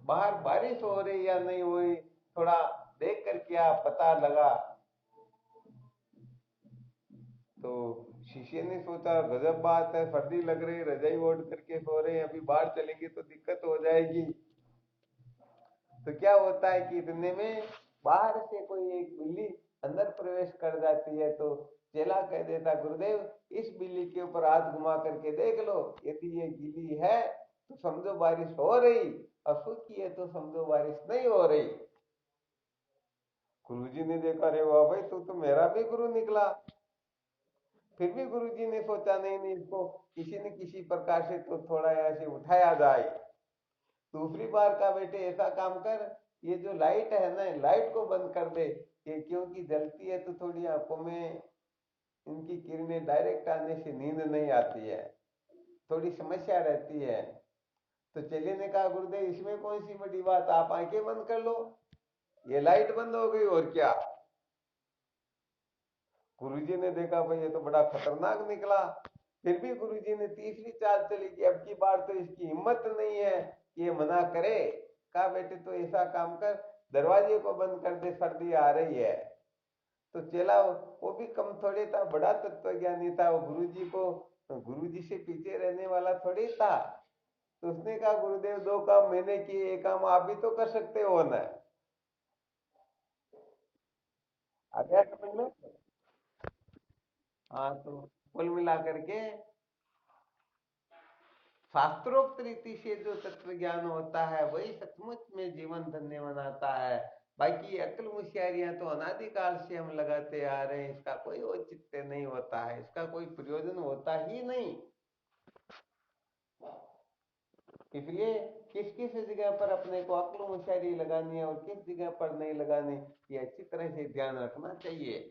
बाहर बारिश हो रही या नहीं हुई, थोड़ा देख कर क्या पता लगा। तो शिष्य ने सोचा गजब बात है, सर्दी लग रही, रजाई ओढ़ करके सो रहे हैं, अभी बाहर चलेंगे तो दिक्कत हो जाएगी। तो क्या होता है कि इतने में बाहर से कोई एक बिल्ली अंदर प्रवेश कर जाती है, तो चेला कह देता गुरुदेव इस बिल्ली के ऊपर हाथ घुमा करके देख लो, यदि ये गीली है तो समझो बारिश हो रही, और सूखी है तो समझो बारिश नहीं हो रही। गुरुजी ने देखा, अरे वाह भाई, तू तो मेरा भी गुरु निकला। फिर भी गुरुजी ने सोचा नहीं नहीं, इसको किसी न किसी प्रकार से तो थोड़ा ऐसे उठाया जाए। दूसरी बार का बेटे ऐसा काम कर, ये जो लाइट है ना, लाइट को बंद कर दे, ये क्योंकि जलती है तो थोड़ी आंखों में इनकी किरणें डायरेक्ट आने से नींद नहीं आती है, थोड़ी समस्या रहती है। तो चेले ने कहा गुरुदेव इसमें कौन सी बड़ी बात, आप आंखें बंद कर लो, ये लाइट बंद हो गई और क्या। गुरुजी ने देखा भाई ये तो बड़ा खतरनाक निकला। फिर भी गुरुजी ने तीसरी चाल चली कि अब की बार तो इसकी हिम्मत नहीं है कि ये मना करे। कहा बेटे तो ऐसा काम कर, दरवाजे को बंद कर दे, सर्दी आ रही है। तो चेला वो भी कम थोड़े था, बड़ा तत्वज्ञानी था, वो गुरुजी से पीछे रहने वाला थोड़ी था। तो उसने कहा गुरुदेव दो काम मैंने किए, एक काम आप भी तो कर सकते हो ना। आ गया समझ में? हाँ, तो कुल मिला करके शास्त्रोक्त रीति से जो तत्व ज्ञान होता है वही सचमुच में जीवन धन्य बनाता है। बाकी अक्ल होशियारियां तो अनादिकाल से हम लगाते आ रहे हैं, इसका कोई औचित्य नहीं होता है, इसका कोई प्रयोजन होता ही नहीं। इसलिए किस किस जगह पर अपने को अक्ल होशियारी लगानी है और किस जगह पर नहीं लगानी, ये अच्छी तरह से ध्यान रखना चाहिए।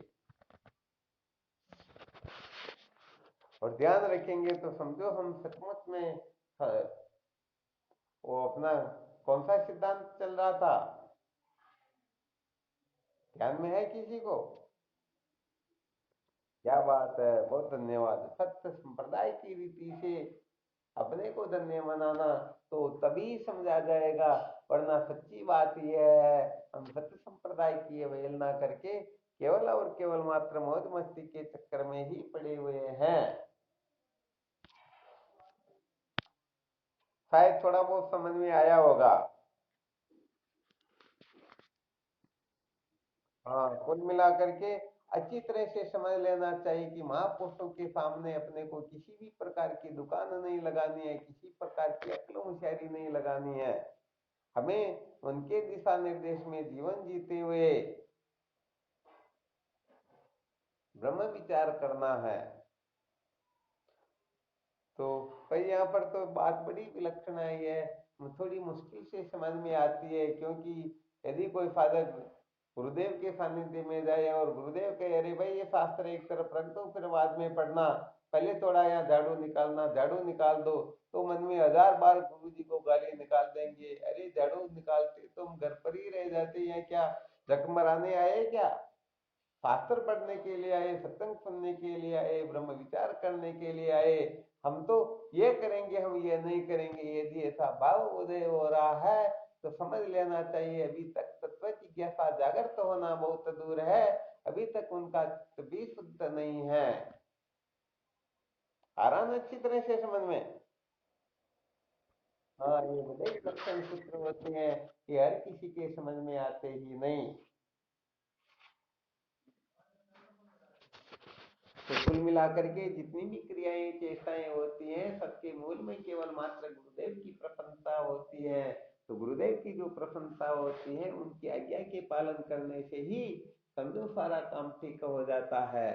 और ध्यान रखेंगे तो समझो हम सचमुच में वो अपना कौन सा सिद्धांत चल रहा था, ध्यान में है किसी को? क्या बात है, बहुत धन्यवाद। सत्य संप्रदाय की रीति से अपने को धन्य मनाना तो तभी समझा जाएगा, वरना सच्ची बात यह है हम सत्य संप्रदाय की अवहेलना करके केवल और केवल मात्र मौज मस्ती के चक्कर में ही पड़े हुए हैं। शायद थोड़ा बहुत समझ में आया होगा। हाँ, कुल मिला करके अच्छी तरह से समझ लेना चाहिए कि महापुरुषों के सामने अपने को किसी भी प्रकार की दुकान नहीं लगानी है, किसी प्रकार की अक्ल होशियारी नहीं लगानी है। हमें उनके दिशा निर्देश में जीवन जीते हुए ब्रह्म विचार करना है। तो भाई यहाँ पर तो बात बड़ी विलक्षण आई है, थोड़ी मुश्किल से समझ में आती है, क्योंकि यदि कोई साधक गुरुदेव के सानिध्य में जाए और गुरुदेव कहे अरे भाई ये शास्त्र एक तरफ रख दो फिर बाद में पढ़ना, पहले थोड़ा यहाँ झाड़ू निकालना, झाड़ू निकाल दो, तो मन में हजार बार गुरु जी को गाली निकाल देंगे, अरे झाड़ू निकालते तुम घर पर ही रह जाते हैं क्या, जख मराने आए क्या, शास्त्र पढ़ने के लिए आए, सत्संग सुनने के लिए आए, ब्रह्म विचार करने के लिए आए, हम तो ये करेंगे हम ये नहीं करेंगे। यदि ऐसा भाव उदय हो रहा है तो समझ लेना चाहिए अभी तक तत्व जिज्ञासा जागृत होना बहुत दूर है, अभी तक उनका चित्त भी शुद्ध नहीं है। आराम अच्छी तरह से समझ में। हाँ, ये बड़े लक्षण सूत्र होते हैं, ये हर किसी के समझ में आते ही नहीं। तो कुल मिलाकर के जितनी भी क्रियाएं चेष्टाएं होती हैं सबके मूल में केवल मात्र गुरुदेव की प्रसन्नता होती है। तो गुरुदेव की जो प्रसन्नता होती है उनकी आज्ञा के पालन करने से ही समझो सारा काम ठीक हो जाता है।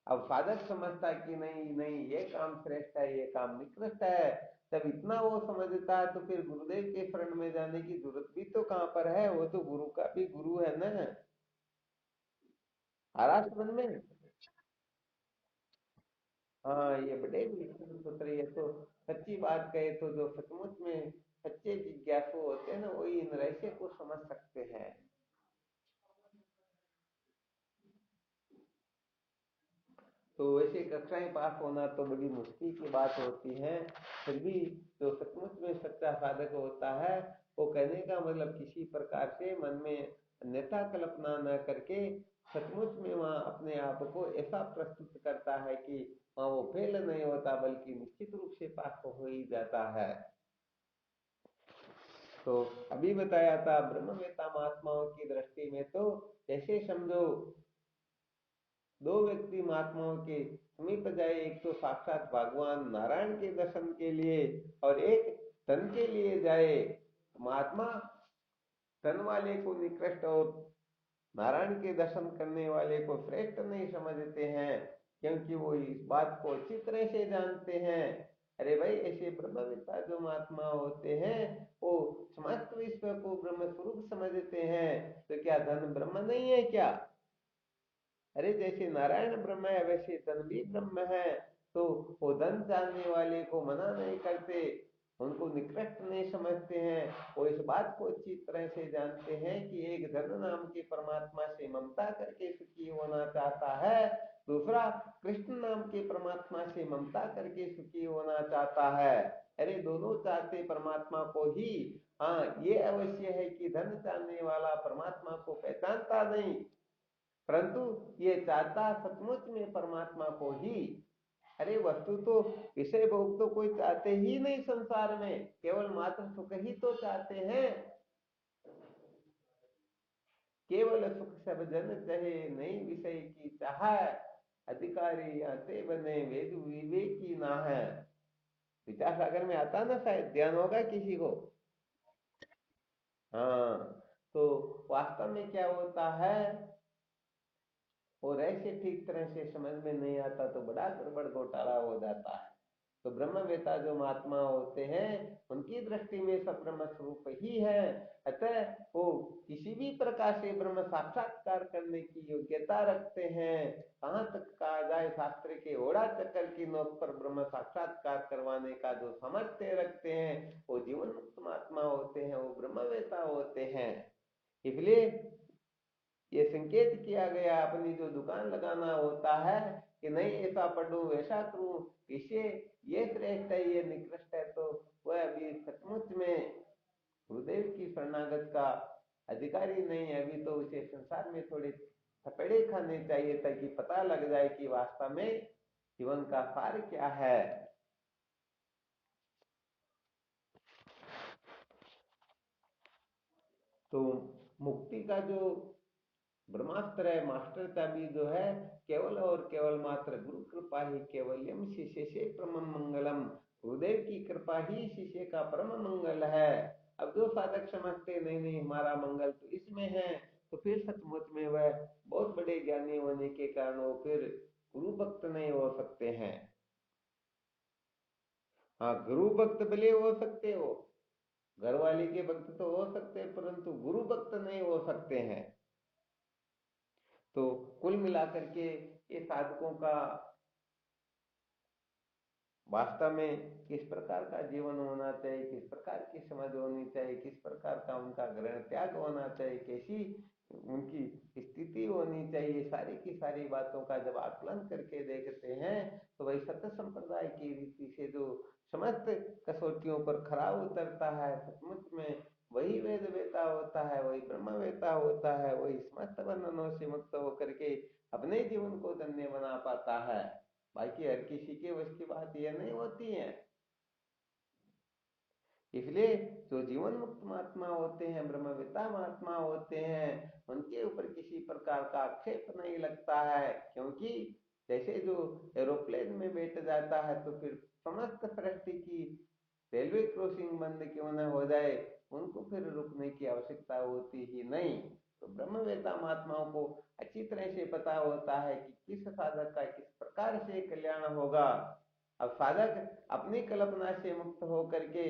अब साधक समझता है कि नहीं नहीं ये काम श्रेष्ठ है, ये काम निकृष्ट है, जब इतना वो समझता है तो फिर गुरुदेव के शरण में जाने की जरूरत भी तो कहाँ पर है, वो तो गुरु का भी गुरु है ना। आराधन में। हाँ, ये बड़े विलक्षण सूत्र, ये तो सच्ची बात कहे तो जो सचमुच में सच्चे जिज्ञासु होते हैं ना वही इन रहस्य को समझ सकते हैं। तो वैसे कक्षाएं पास होना तो बड़ी मुश्किल की बात होती है, फिर भी जो सचमुच में सच्चा साधक होता है वो कहने का मतलब किसी प्रकार से मन में अन्यथा कल्पना न करके सचमुच में वहाँ अपने आप को ऐसा प्रस्तुत करता है कि वहाँ वो फेल नहीं होता बल्कि निश्चित रूप से पास तो हो ही जाता है। तो अभी बताया था ब्रह्मवेत्ता महात्माओं की दृष्टि में तो जैसे समझो दो व्यक्ति महात्माओं के समीप जाए, एक तो साक्षात भगवान नारायण के दर्शन के लिए और एक धन के लिए जाए। महात्मा धन वाले को निकृष्ट और नारायण के दर्शन करने वाले को श्रेष्ठ नहीं समझते हैं, क्योंकि वो इस बात को अच्छी तरह से जानते हैं। अरे भाई ऐसे ब्रह्मविद्ता जो महात्मा होते हैं वो समस्त विश्व को ब्रह्म स्वरूप समझते हैं, तो क्या धन ब्रह्म नहीं है क्या? अरे जैसे नारायण ब्रह्म है वैसे धन भी ब्रह्म है। तो वो धन जानने वाले को मना नहीं करते, उनको निकृष्ट नहीं समझते हैं, वो इस बात को अच्छी तरह से जानते हैं कि एक धन नाम के परमात्मा से ममता करके सुखी होना चाहता है, दूसरा कृष्ण नाम के परमात्मा से ममता करके सुखी होना चाहता है। अरे दोनों चाहते परमात्मा को ही। हाँ, ये अवश्य है कि धन जानने वाला परमात्मा को पहचानता नहीं, परंतु ये चाहता सचमुच में परमात्मा को ही। अरे वस्तु तो विषय भोग तो कोई चाहते ही नहीं संसार में, केवल मात्र सुख ही तो चाहते हैं। केवल सुख सब जन चाहे नहीं विषय की चाह, अधिकारी आते बने वेद विवेकी ना है। विचार सागर में आता ना, शायद ध्यान होगा किसी को। हाँ, तो वास्तव में क्या होता है और ऐसे ठीक तरह से समझ में नहीं आता तो बड़ा गड़बड़ घोटाला हो जाता है। तो ब्रह्मवेत्ता जो महात्मा होते हैं उनकी दृष्टि में सब ब्रह्म स्वरूप ही है, अतः वो किसी भी प्रकार से ब्रह्म साक्षात्कार करने की योग्यता रखते हैं। कहाँ तक कहा जाए शास्त्र के ओड़ा चक्कर की नोक पर ब्रह्म साक्षात्कार करवाने का जो सामर्थ्य रखते हैं वो जीवन मुक्त महात्मा होते हैं, वो ब्रह्मवेत्ता होते हैं। इसलिए ये संकेत किया गया अपनी जो दुकान लगाना होता है कि नहीं ऐसा पढ़ूं वैसा करूं, इसे ये श्रेष्ठ है ये निकृष्ट है, तो वह अभी सचमुच में गुरुदेव की शरणागत का अधिकारी नहीं है। अभी तो उसे संसार में थोड़े थपेड़े खाने चाहिए ताकि पता लग जाए कि वास्तव में जीवन का सार क्या है। तो मुक्ति का जो ब्रह्मास्त्र है, मास्टर चाबी जो है, केवल और केवल मात्र गुरु कृपा ही केवल्यम, शिष्य से परम मंगलम। गुरुदेव की कृपा ही शिष्य का परम मंगल है। अब जो साधक समझते नहीं नहीं हमारा मंगल तो इसमें है, तो फिर सचमुच में वह बहुत बड़े ज्ञानी होने के कारण वो फिर गुरु भक्त नहीं हो सकते हैं। हाँ, गुरु भक्त भले हो सकते हो, घर वाले के भक्त तो हो सकते हैं, परंतु गुरु भक्त नहीं हो सकते हैं। तो कुल मिलाकर के ये साधकों का वास्तव में किस प्रकार का जीवन होना चाहिए, किस प्रकार की समझ होनी चाहिए, किस प्रकार का उनका ग्रहण त्याग होना चाहिए, कैसी उनकी स्थिति होनी चाहिए, सारी की सारी बातों का जब आकलन करके देखते हैं तो वही सत्य संप्रदाय की रीति से जो समस्त कसौटियों पर खरा उतरता है, सचमुच में वही वेद वेता होता है, वही ब्रह्म वेता होता है, वही समस्त बंधनों से मुक्त होकर के अपने जीवन को धन्य बना पाता है। बाकी हर किसी के वश की बात यह नहीं होती है। इसलिए जो जीवन मुक्त महात्मा होते हैं, ब्रह्मवेत्ता महात्मा होते हैं, उनके ऊपर किसी प्रकार का आक्षेप नहीं लगता है, क्योंकि जैसे जो एरोप्लेन में बैठ जाता है तो फिर समस्त सृष्टि की रेलवे क्रॉसिंग बंद क्यों न हो जाए, उनको फिर रुकने की आवश्यकता होती ही नहीं। तो ब्रह्मवेत्ता महात्माओं को अच्छी तरह से पता होता है कि किस साधक का किस प्रकार से कल्याण होगा। अब साधक अपनी कल्पना से मुक्त होकर के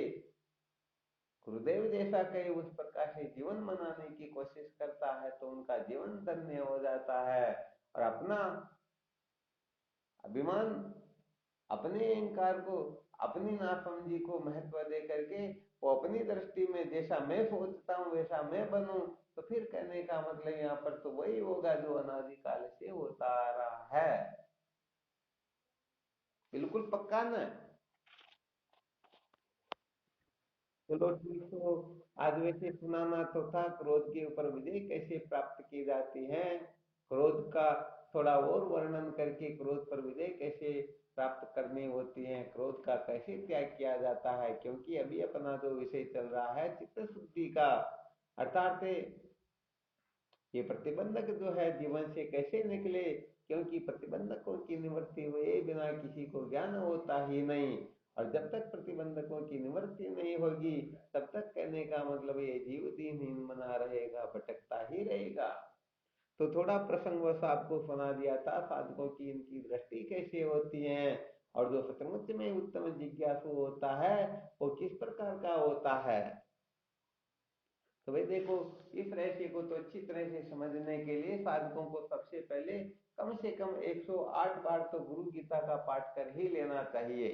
गुरुदेव जैसा कहीं उस प्रकार से जीवन मनाने की कोशिश करता है तो उनका जीवन धन्य हो जाता है। और अपना अभिमान, अपने अहंकार को, अपनी नासमझी को महत्व दे करके वो अपनी दृष्टि में जैसा मैं सोचता हूँ वैसा मैं बनूं, तो फिर कहने का मतलब यहाँ पर तो वही होगा जो अनादिकाल से होता आ रहा है। बिल्कुल पक्का न। चलो ठीक, तो आज वैसे सुनाना तो था क्रोध के ऊपर विजय कैसे प्राप्त की जाती है, क्रोध का थोड़ा और वर्णन करके क्रोध पर विजय कैसे प्राप्त करनी होती है, क्रोध का कैसे त्याग किया जाता है, क्योंकि अभी अपना जो विषय चल रहा है चित्त शुद्धि का, अर्थात ये प्रतिबंधक जो है जीवन से कैसे निकले, क्योंकि प्रतिबंधकों की निवृत्ति हुए बिना किसी को ज्ञान होता ही नहीं। और जब तक प्रतिबंधकों की निवृत्ति नहीं होगी तब तक कहने का मतलब ये जीव दीनहीन बना रहेगा, भटकता ही रहेगा। तो थोड़ा प्रसंगवश आपको सुना दिया था साधकों की इनकी दृष्टि कैसे होती है, और जो सचमुच में उत्तम जिज्ञासु होता है वो किस प्रकार का होता है। तो भाई देखो, इस रहस्य को तो अच्छी तरह से समझने के लिए साधकों को सबसे पहले कम से कम 108 बार तो गुरु गीता का पाठ कर ही लेना चाहिए।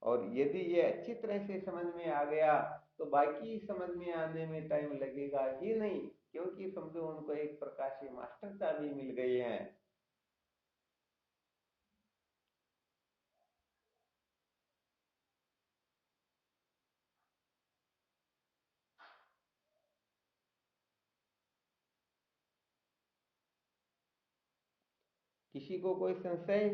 और यदि ये अच्छी तरह से समझ में आ गया तो बाकी समझ में आने में टाइम लगेगा ही नहीं, क्योंकि समझो उनको एक प्रकार से मास्टर चाबी मिल गई है। किसी को कोई संशय?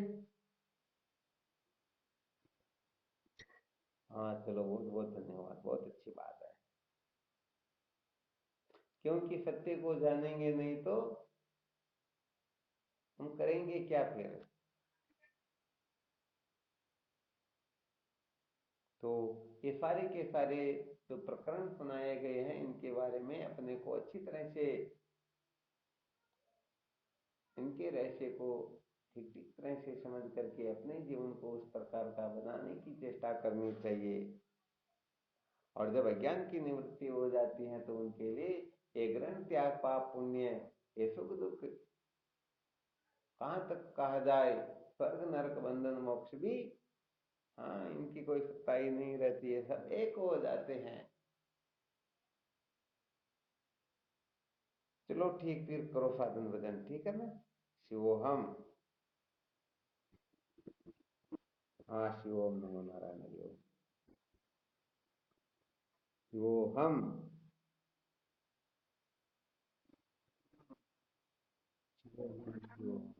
हाँ चलो, बहुत बहुत धन्यवाद, बहुत अच्छी बात है। क्योंकि सत्य को जानेंगे नहीं तो हम करेंगे क्या फिर। तो ये सारे के सारे जो प्रकरण सुनाए गए हैं इनके बारे में अपने को अच्छी तरह से, इनके रहस्य को ठीक ठीक तरह से समझ करके अपने जीवन को उस प्रकार का बनाने की चेष्टा करनी चाहिए। और जब अज्ञान की निवृत्ति हो जाती है तो उनके लिए ये ग्रहण त्याग पाप पुण्य, ये सुख दुख कहाँ तक कहा जाए, स्वर्ग नरक बंधन मोक्ष भी, हाँ इनकी कोई सत्ता ही नहीं रहती है, सब एक हो जाते हैं। चलो ठीक, फिर करो साधन भजन, ठीक है ना। शिवोहम। हाँ, शिवोम नमो नारायण हरि ओम। शिवोहम। शिवोहम शिवोहम।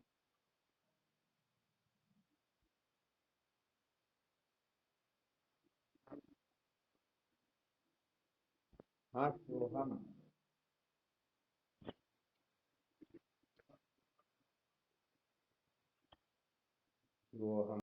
हाँ शिवोहम। वो हम